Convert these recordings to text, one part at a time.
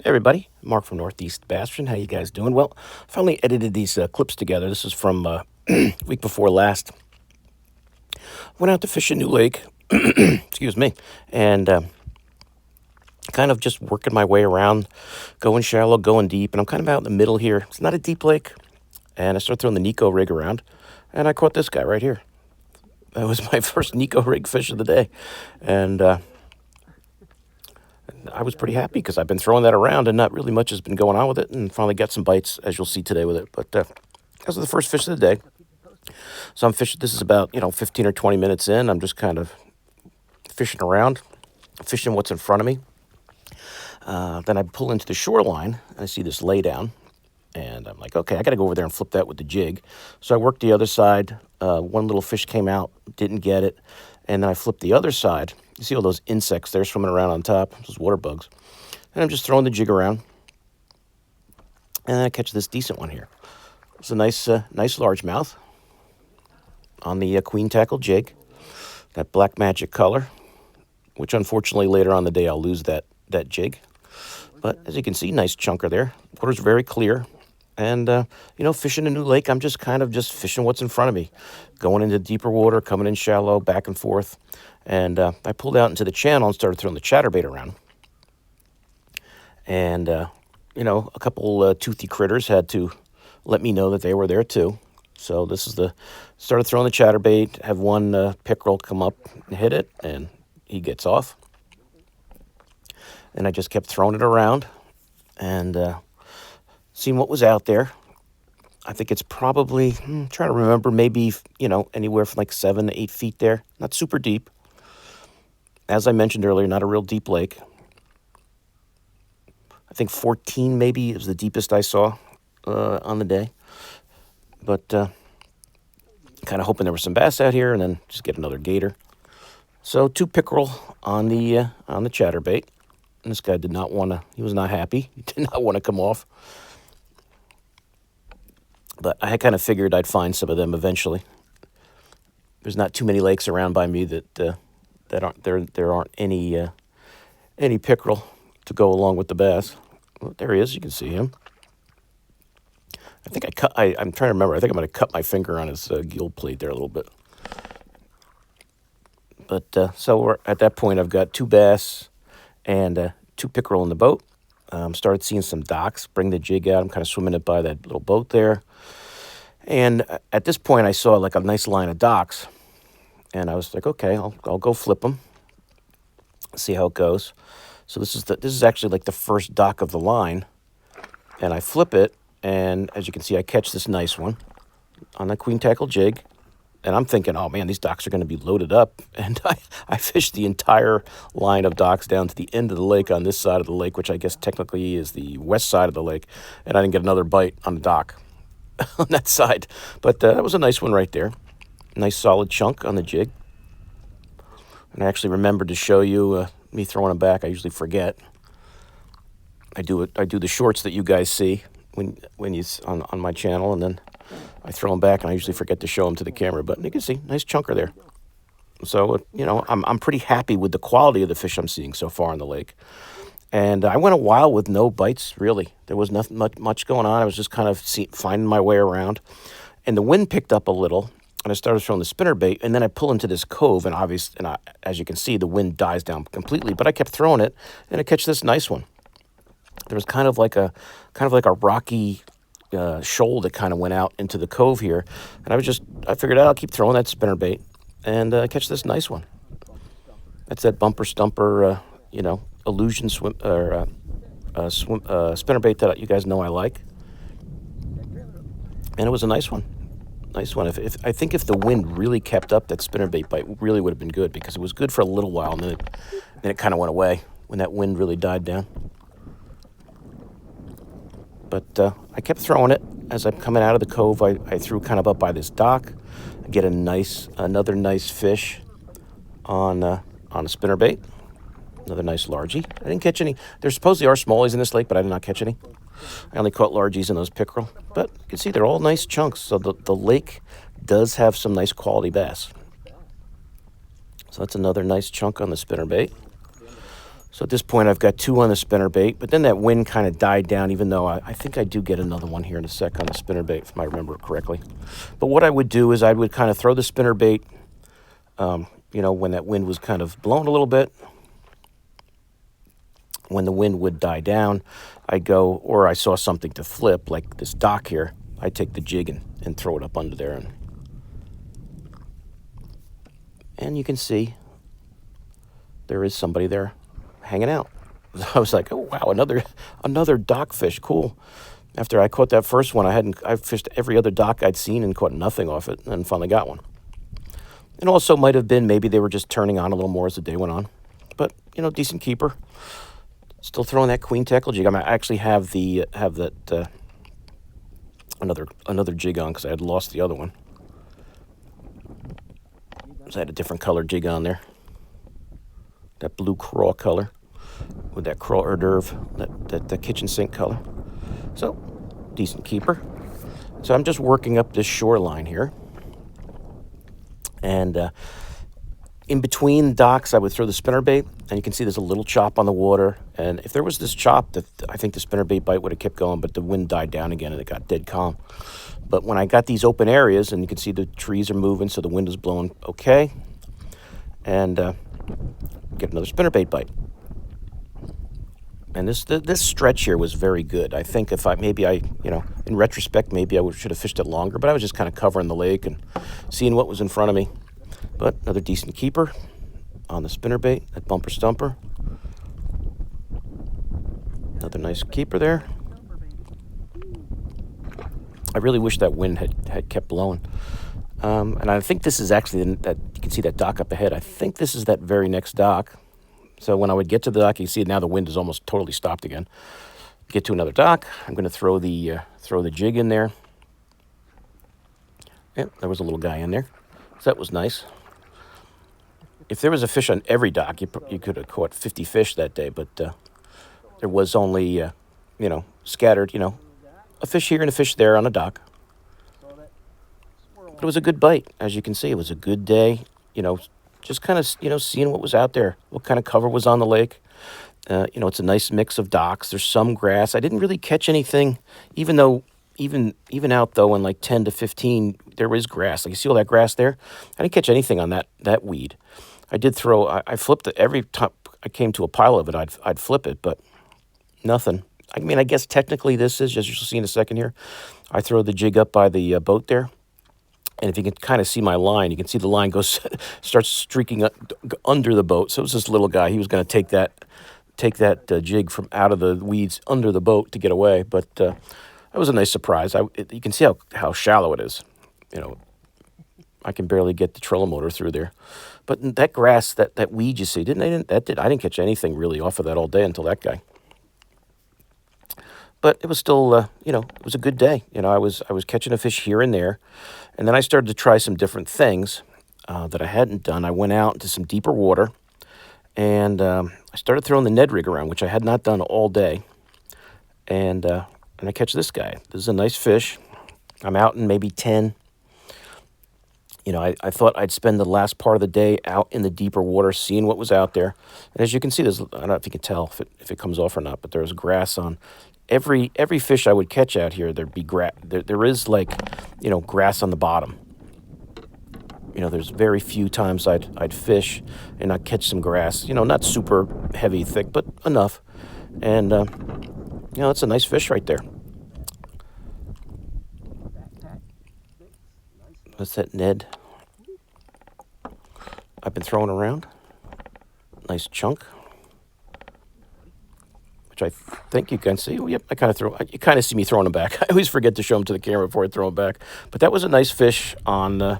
Hey everybody, Mark from Northeast Bastion. How you guys doing? Well, finally edited these clips together. This is from week before last. Went out to fish a new lake, excuse me, and kind of just working my way around, going shallow, going deep, and I'm kind of out in the middle here. It's not a deep lake, and I started throwing the Nico rig around, and I caught this guy right here. That was my first Nico rig fish of the day, and I was pretty happy because I've been throwing that around and not really much has been going on with it, and finally got some bites, as you'll see today with it. But that was the first fish of the day. So I'm fishing. This is about 15 or 20 minutes in. I'm just kind of fishing around, fishing what's in front of me. Then I pull into the shoreline and I see this lay down, and I'm like, okay, I got to go over there and flip that with the jig. So I worked the other side. One little fish came out, didn't get it, and then I flipped the other side. You see all those insects there swimming around on top, those water bugs. And I'm just throwing the jig around, and then I catch this decent one here. It's a nice largemouth on the queen tackle jig, that black magic color, which unfortunately later on the day I'll lose that jig. But as you can see, nice chunker there. Water's very clear. And, fishing a new lake, I'm just kind of just fishing what's in front of me. Going into deeper water, coming in shallow, back and forth. And I pulled out into the channel and started throwing the chatterbait around. And, a couple toothy critters had to let me know that they were there too. So started throwing the chatterbait, have one pickerel come up and hit it, and he gets off. And I just kept throwing it around and seeing what was out there. I think it's probably, trying to remember, maybe, anywhere from like 7 to 8 feet there. Not super deep. As I mentioned earlier, not a real deep lake. I think 14 maybe is the deepest I saw on the day. But kind of hoping there were some bass out here and then just get another gator. So 2 pickerel on the chatterbait. And this guy he was not happy. He did not want to come off. But I kind of figured I'd find some of them eventually. There's not too many lakes around by me that aren't any pickerel to go along with the bass. Well, there he is. You can see him. I think I'm trying to remember. I think I'm going to cut my finger on his gill plate there a little bit. But so at that point, I've got 2 bass and 2 pickerel in the boat. Started seeing some docks. Bring the jig out. I'm kind of swimming it by that little boat there. And at this point, I saw like a nice line of docks. And I was like, okay, I'll go flip them. See how it goes. So this is actually like the first dock of the line. And I flip it. And as you can see, I catch this nice one on the queen tackle jig. And I'm thinking, oh, man, these docks are going to be loaded up. And I fished the entire line of docks down to the end of the lake on this side of the lake, which I guess technically is the west side of the lake. And I didn't get another bite on the dock on that side. But that was a nice one right there. Nice solid chunk on the jig. And I actually remembered to show you me throwing them back. I usually forget. I do the shorts that you guys see when you on my channel, and then I throw them back, and I usually forget to show them to the camera. But you can see, nice chunker there. So, I'm pretty happy with the quality of the fish I'm seeing so far in the lake. And I went a while with no bites, really. There was nothing much going on. I was just kind of finding my way around. And the wind picked up a little, and I started throwing the spinnerbait. And then I pull into this cove, and as you can see, the wind dies down completely. But I kept throwing it, and I catch this nice one. There was kind of like a rocky shoal that kind of went out into the cove here, and I figured I'll keep throwing that spinnerbait and catch this nice one. That's that bumper stumper, illusion swim or spinnerbait that you guys know I like, and it was a nice one. Nice one. I think if the wind really kept up, that spinnerbait bite really would have been good, because it was good for a little while, and then it kind of went away when that wind really died down. But I kept throwing it. As I'm coming out of the cove, I threw kind of up by this dock. I get another nice fish on a spinnerbait. Another nice largie. I didn't catch any. There supposedly are smallies in this lake, but I did not catch any. I only caught largies in those pickerel. But you can see they're all nice chunks. So the lake does have some nice quality bass. So that's another nice chunk on the spinnerbait. So at this point, I've got 2 on the spinnerbait, but then that wind kind of died down, even though I think I do get another one here in a sec on the spinnerbait, if I remember correctly. But what I would do is I would kind of throw the spinnerbait, when that wind was kind of blowing a little bit. When the wind would die down, I'd go, or I saw something to flip, like this dock here, I'd take the jig and throw it up under there. And you can see there is somebody there hanging out. I was like, oh wow, another dock fish, cool. After I caught that first one, I fished every other dock I'd seen and caught nothing off it, and finally got one. It also might have been maybe they were just turning on a little more as the day went on, but decent keeper. Still throwing that queen tackle jig. I actually have another jig on because I had lost the other one. So I had a different color jig on there, that blue craw color with that craw hors d'oeuvre, that kitchen sink color. So, decent keeper. So I'm just working up this shoreline here. And in between docks, I would throw the spinnerbait, and you can see there's a little chop on the water. And if there was this chop, I think the spinnerbait bite would have kept going, but the wind died down again, and it got dead calm. But when I got these open areas, and you can see the trees are moving, so the wind is blowing okay, and get another spinnerbait bite. And this stretch here was very good. I think in retrospect, maybe I should have fished it longer, but I was just kind of covering the lake and seeing what was in front of me. But another decent keeper on the spinnerbait, that bumper stumper. Another nice keeper there. I really wish that wind had kept blowing. And I think this is actually that you can see that dock up ahead. I think this is that very next dock. So when I would get to the dock, you see now the wind is almost totally stopped again. Get to another dock. I'm going to throw the jig in there. Yep, there was a little guy in there. So that was nice. If there was a fish on every dock, you could have caught 50 fish that day. But there was only, scattered, a fish here and a fish there on a dock. But it was a good bite, as you can see. It was a good day, just kind of, seeing what was out there, what kind of cover was on the lake. It's a nice mix of docks. There's some grass. I didn't really catch anything, even out though in like 10 to 15, there is grass. Like you see all that grass there? I didn't catch anything on that weed. I did I flipped it every time I came to a pile of it. I'd flip it, but nothing. I mean, I guess technically this is, as you'll see in a second here, I throw the jig up by the boat there. And if you can kind of see my line, you can see the line starts streaking under the boat. So it was this little guy. He was going to take that jig from out of the weeds under the boat to get away. But that was a nice surprise. You can see how shallow it is. I can barely get the trolling motor through there. But that grass, that weed you see, I didn't catch anything really off of that all day until that guy. But it was still, it was a good day. I was catching a fish here and there. And then I started to try some different things that I hadn't done. I went out into some deeper water, and I started throwing the Ned rig around, which I had not done all day. And I catch this guy. This is a nice fish. I'm out in maybe 10. I thought I'd spend the last part of the day out in the deeper water, seeing what was out there. And as you can see, I don't know if you can tell if it comes off or not, but there's grass on every fish I would catch out here. There'd be grass. There is grass on the bottom. There's very few times I'd fish and not catch some grass. Not super heavy, thick, but enough. And it's a nice fish right there. That's that Ned I've been throwing around. Nice chunk, which I think you can see. Oh, yep, you kind of see me throwing them back. I always forget to show them to the camera before I throw them back. But that was a nice fish on the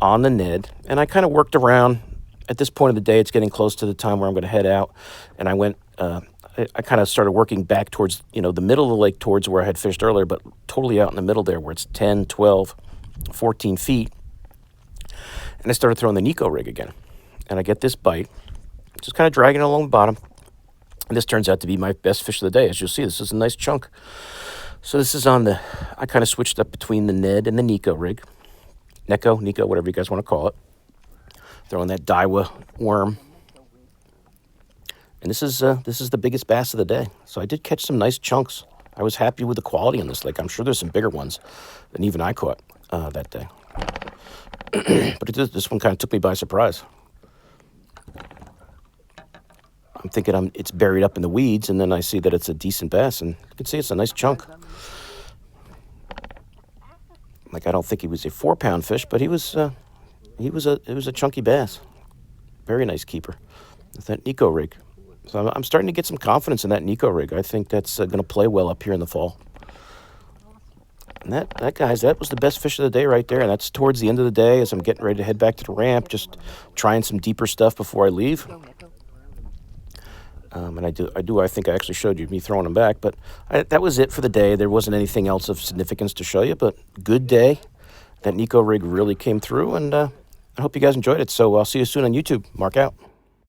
Ned, and I kind of worked around. At this point of the day, it's getting close to the time where I'm going to head out, and I went. I kind of started working back towards the middle of the lake, towards where I had fished earlier, but totally out in the middle there, where it's 10, 12, 14 feet. And I started throwing the Nico rig again, and I get this bite, just kind of dragging it along the bottom. And this turns out to be my best fish of the day. As you'll see, this is a nice chunk. So this is I kind of switched up between the Ned and the Nico rig. Nico, whatever you guys want to call it. Throwing that Daiwa worm. And this is the biggest bass of the day. So I did catch some nice chunks. I was happy with the quality on this lake. I'm sure there's some bigger ones than even I caught that day. But this one kind of took me by surprise. I'm thinking it's buried up in the weeds, and then I see that it's a decent bass, and you can see it's a nice chunk. Like, I don't think he was a 4-pound fish, but it was a chunky bass. Very nice keeper with that Nico rig. So I'm starting to get some confidence in that Nico rig. I think that's going to play well up here in the fall. And that was the best fish of the day right there. And that's towards the end of the day as I'm getting ready to head back to the ramp, just trying some deeper stuff before I leave. And I think I actually showed you me throwing them back. But that was it for the day. There wasn't anything else of significance to show you, but good day. That Nico rig really came through, and I hope you guys enjoyed it. So I'll see you soon on YouTube. Mark out.